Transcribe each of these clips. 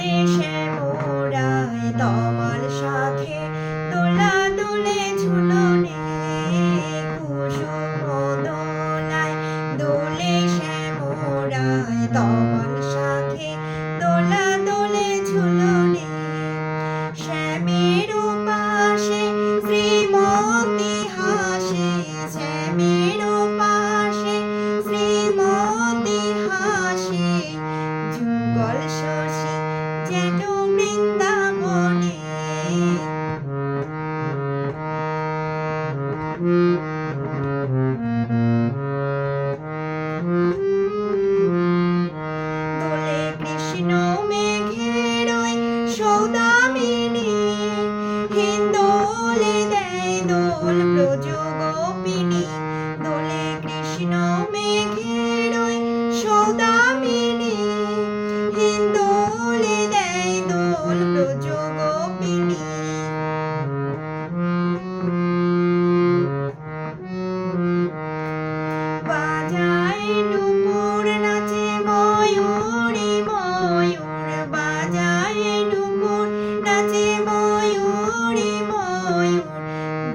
দোলে শ্যামরায় তমাল শাখে দোলা দোলে ঝুলনে কুসুম দোলায় দোলে শ্যামরায় তমাল শাখে দোলা দোলে ঝুলনে শ্যামের পাশে শ্রীমতী হাসে শ্যামের পাশে শ্রীমতী হাসে যুগল শশী যেন বৃন্দাবনে দোলে কৃষ্ণ মেঘের সৌদামিনী হিন্দোলে দেয় দোল ব্রজ গোপিনী দোলে কৃষ্ণ মেঘের সৌদামিনী হিন্দোলে দেয় দোল ব্রজ গোপিনী বাজায় নুপুর নাচে ময়ূরী ময়ূর বাজায় নুপুর নাচে ময়ূরী ময়ূর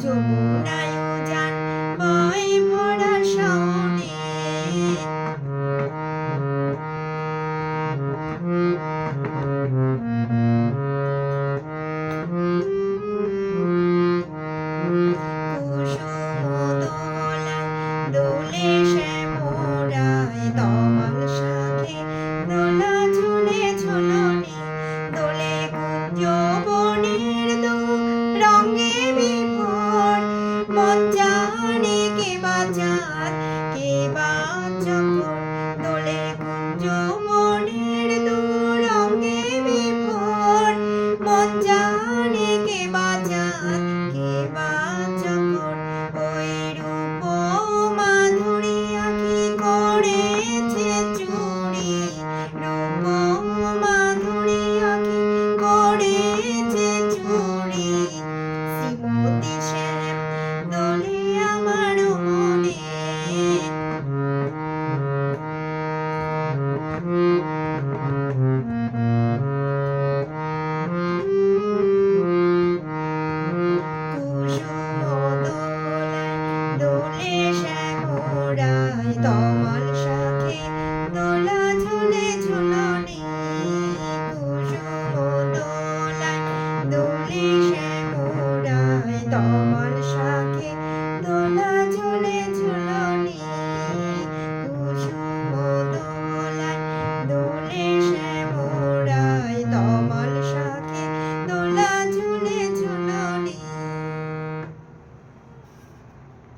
যমুনায় উজান বয় ভরা শাওনে দোলে শ্যামরায় তমাল শাখে দোলা ঝুলে ঝুলনে দোলে কুঞ্জ বনের দুখ রঙে বিভোর মন জানে কে বা চাঁদ কে বা চকর দোলে কুঞ্জ বনের দুখ রঙে বিভোর মন জানে কে বা চাঁদ কে বা চকর ওই রূপ মাধুরী আঁকি করেছে চুরি রূপ মাধুরী আঁকি করেছে চুরি শ্রীমতী শ্যাম দোলে আমার মনে দোলে শ্যামরায় তমাল শাখে দোলা ঝুলে ঝুলনে কুসুম দোলায় দোলে শ্যামরায় তমাল শাখে